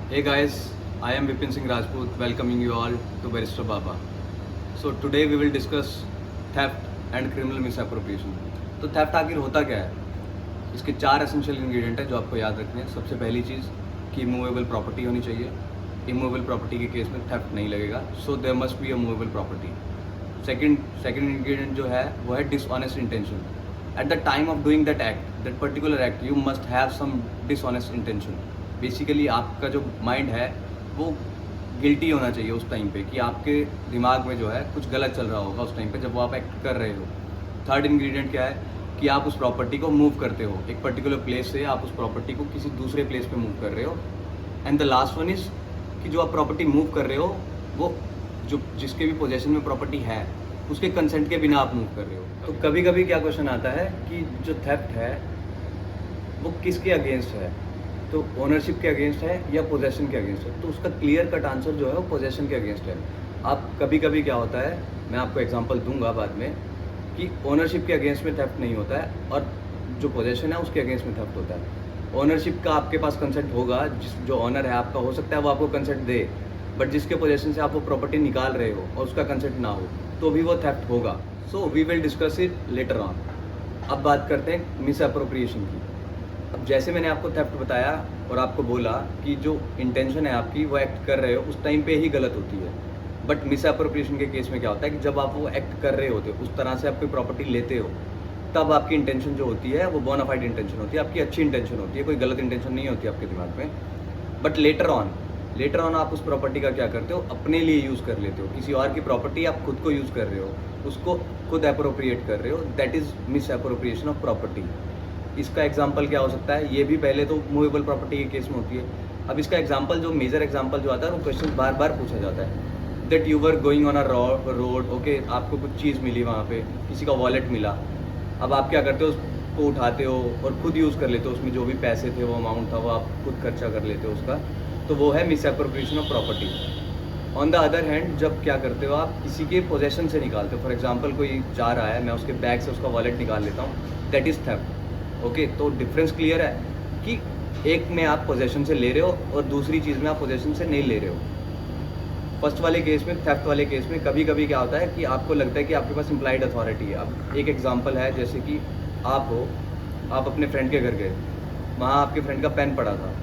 Hey guys, I am Vipin Singh Rajput welcoming you all to Barrister Baba. So today we will discuss theft and criminal misappropriation. तो theft आखिर होता क्या है? इसके 4 essential ingredient हैं जो आपको याद रखने हैं। सबसे पहली चीज़ कि इमूवेबल प्रॉपर्टी होनी चाहिए। इमूवेबल प्रॉपर्टी के केस में थेफ्ट नहीं लगेगा, so there must be a movable property. Second ingredient जो है वो है dishonest intention. At the time of doing that act, that particular act, you must have some dishonest intention. Basically आपका जो माइंड है वो गिल्टी होना चाहिए उस टाइम पे, कि आपके दिमाग में जो है कुछ गलत चल रहा होगा उस टाइम पे जब वो आप एक्ट कर रहे हो। थर्ड इंग्रेडिएंट क्या है कि आप उस प्रॉपर्टी को मूव करते हो, एक पर्टिकुलर प्लेस से आप उस प्रॉपर्टी को किसी दूसरे प्लेस पे मूव कर रहे हो। And the last one is कि जो आप प्रॉपर्टी मूव कर रहे हो वो जो जिसके भी पोजेशन में प्रॉपर्टी है उसके कंसेंट के बिना आप मूव कर रहे हो। तो कभी कभी क्या क्वेश्चन आता है कि जो थेफ्ट है वो किसके अगेंस्ट है, तो ओनरशिप के अगेंस्ट है या पोजेशन के अगेंस्ट है। तो उसका क्लियर कट आंसर जो है वो पोजेशन के अगेंस्ट है। आप कभी कभी क्या होता है, मैं आपको एग्जांपल दूंगा बाद में, कि ओनरशिप के अगेंस्ट में थेफ्ट नहीं होता है और जो पोजेशन है उसके अगेंस्ट में थेफ्ट होता है। ओनरशिप का आपके पास कंसेंट होगा, जो ऑनर है आपका, हो सकता है वो आपको कंसेंट दे, बट जिसके पोजेशन से आप वो प्रॉपर्टी निकाल रहे हो और उसका कंसेंट ना हो तो भी वो थेफ्ट होगा। So we will discuss it later on. अब बात करते हैं मिस अप्रोप्रिएशन की। अब जैसे मैंने आपको थेफ्ट बताया और आपको बोला कि जो इंटेंशन है आपकी वो एक्ट कर रहे हो उस टाइम पे ही गलत होती है, बट मिस अप्रोप्रिएशन के केस में क्या होता है कि जब आप वो एक्ट कर रहे होते हो, उस तरह से आप कोई प्रॉपर्टी लेते हो, तब आपकी इंटेंशन जो होती है वो बोनाफाइड इंटेंशन होती है, आपकी अच्छी इंटेंशन होती है, कोई गलत इंटेंशन नहीं होती आपके दिमाग में। बट लेटर ऑन आप उस प्रॉपर्टी का क्या करते हो, अपने लिए यूज़ कर लेते हो। किसी और की प्रॉपर्टी आप खुद को यूज़ कर रहे हो, उसको खुद अप्रोप्रिएट कर रहे हो, that is miss appropriation of property. इसका एग्जाम्पल क्या हो सकता है, ये भी पहले तो मूवेबल प्रॉपर्टी के केस में होती है। अब इसका एग्जाम्पल जो मेजर एग्जाम्पल जो आता है वो क्वेश्चन बार बार पूछा जाता है, that you were going on a road, okay, आपको कुछ चीज़ मिली वहाँ पे, किसी का वॉलेट मिला। अब आप क्या करते हो, उसको उठाते हो और खुद यूज़ कर लेते हो, उसमें जो भी पैसे थे, वो अमाउंट था, वो आप खुद खर्चा कर लेते हो उसका, तो वो है miss appropriation of property. On the other hand जब क्या करते हो, आप किसी के पोजेशन से निकालते हो, फॉर एग्जाम्पल कोई जा रहा है, मैं उसके बैग से उसका वॉलेट निकाल लेता हूँ, दैट इज़ थेफ्ट। ओके, तो डिफरेंस क्लियर है कि एक में आप पोजेशन से ले रहे हो और दूसरी चीज़ में आप पोजेशन से नहीं ले रहे हो। फर्स्ट वाले केस में, थेफ्ट वाले केस में कभी कभी क्या होता है कि आपको लगता है कि आपके पास इम्प्लाइड अथॉरिटी है। अब एक एग्जांपल है, जैसे कि आप हो, आप अपने फ्रेंड के घर गए, वहाँ आपके फ्रेंड का पेन पड़ा था,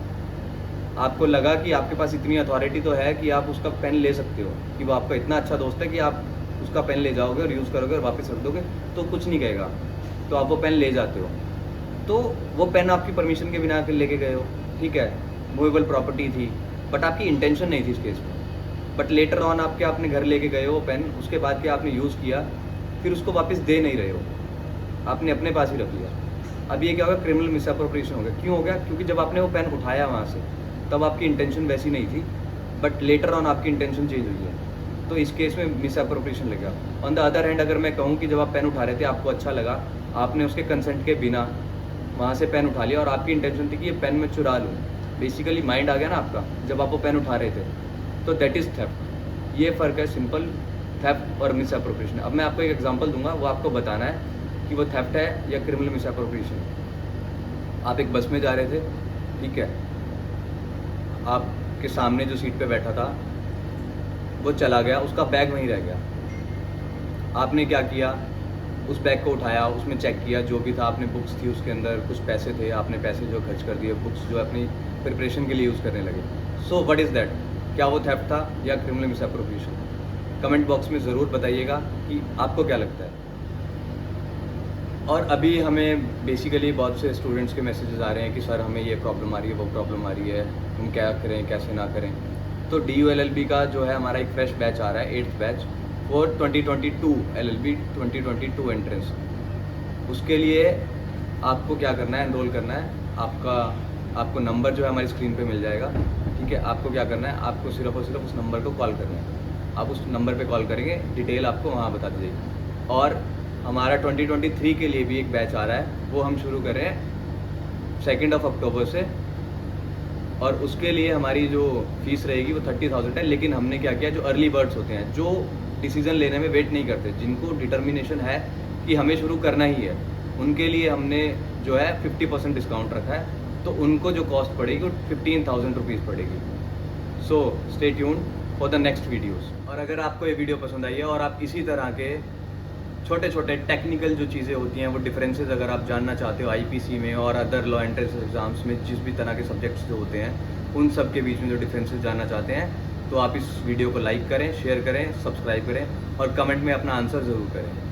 आपको लगा कि आपके पास इतनी अथॉरिटी तो है कि आप उसका पेन ले सकते हो, कि वो आपका इतना अच्छा दोस्त है कि आप उसका पेन ले जाओगे और यूज़ करोगे और वापस रख दोगे तो कुछ नहीं कहेगा, तो आप वो पेन ले जाते हो। तो वो पेन आपकी परमिशन के बिना फिर लेके गए हो, ठीक है, मूवेबल प्रॉपर्टी थी, बट आपकी इंटेंशन नहीं थी इस केस में। बट लेटर ऑन आप क्या अपने घर लेके गए हो पेन, उसके बाद क्या आपने यूज़ किया, फिर उसको वापस दे नहीं रहे हो, आपने अपने पास ही रख लिया। अब ये क्या होगा, क्रिमिनल मिसअप्रोप्रिएशन हो गया। क्यों हो गया? क्योंकि जब आपने वो पेन उठाया वहाँ से तब आपकी इंटेंशन वैसी नहीं थी, बट लेटर ऑन आपकी इंटेंशन चेंज हुई है, तो इस केस में मिसअप्रोप्रिएशन लग गया। ऑन द अदर हैंड अगर मैं कहूँ कि जब आप पेन उठा रहे थे, आपको अच्छा लगा, आपने उसके कंसेंट के बिना वहाँ से पेन उठा लिया और आपकी इंटेंशन थी कि ये पेन मैं चुरा लूँ, बेसिकली माइंड आ गया ना आपका जब आप वो पेन उठा रहे थे, तो दैट इज़ थेफ्ट। ये फ़र्क है सिंपल थेफ्ट और मिस अप्रोप्रिएशन। अब मैं आपको एक एग्जांपल दूंगा, वो आपको बताना है कि वो थेफ्ट है या क्रिमिनल मिस अप्रोप्रिएशन। आप एक बस में जा रहे थे, ठीक है, आपके सामने जो सीट पे बैठा था वो चला गया, उसका बैग वहीं रह गया। आपने क्या किया, उस बैग को उठाया, उसमें चेक किया, जो भी था, आपने बुक्स थी उसके अंदर, कुछ पैसे थे, आपने पैसे जो खर्च कर दिए, बुक्स जो अपनी प्रिपरेशन के लिए यूज़ करने लगे। So what is that? क्या वो थेफ्ट था या क्रिमिनल मिसअप्रोप्रिएशन? कमेंट बॉक्स में ज़रूर बताइएगा कि आपको क्या लगता है। और अभी हमें बेसिकली बहुत से स्टूडेंट्स के मैसेजेस आ रहे हैं कि सर हमें ये प्रॉब्लम आ रही है, वो प्रॉब्लम आ रही है, हम क्या करें, कैसे ना करें। तो DU LLB का जो है हमारा एक फ्रेश बैच आ रहा है, 8th batch for 2022 LLB 2022 entrance. उसके लिए आपको क्या करना है, एनरोल करना है। आपको नंबर जो है हमारी स्क्रीन पे मिल जाएगा, ठीक है। आपको क्या करना है, आपको सिर्फ और सिर्फ उस नंबर को कॉल करना है। आप उस नंबर पे कॉल करेंगे, डिटेल आपको वहाँ बता दी जाएगी। और हमारा 2023 के लिए भी एक बैच आ रहा है, वो हम शुरू कर रहे हैं 2 अक्टूबर से, और उसके लिए हमारी जो फीस रहेगी वो 30,000 है। लेकिन हमने क्या किया, जो अर्ली बर्ड्स होते हैं, जो डिसीज़न लेने में वेट नहीं करते, जिनको डिटर्मिनेशन है कि हमें शुरू करना ही है, उनके लिए हमने जो है 50% डिस्काउंट रखा है। तो उनको जो कॉस्ट पड़ेगी वो 15,000 रुपीज़ पड़ेगी। So stay tuned for the next videos. और अगर आपको ये वीडियो पसंद आई है और आप इसी तरह के छोटे छोटे टेक्निकल जो चीज़ें होती हैं वो डिफरेंसेस अगर आप जानना चाहते हो आईपीसी में और अदर लॉ एंट्रेंस एग्जाम्स में जिस भी तरह के सब्जेक्ट्स जो होते हैं उन सब के बीच में जो डिफरेंसेस जानना चाहते हैं, तो आप इस वीडियो को लाइक करें, शेयर करें, सब्सक्राइब करें और कमेंट में अपना आंसर ज़रूर करें।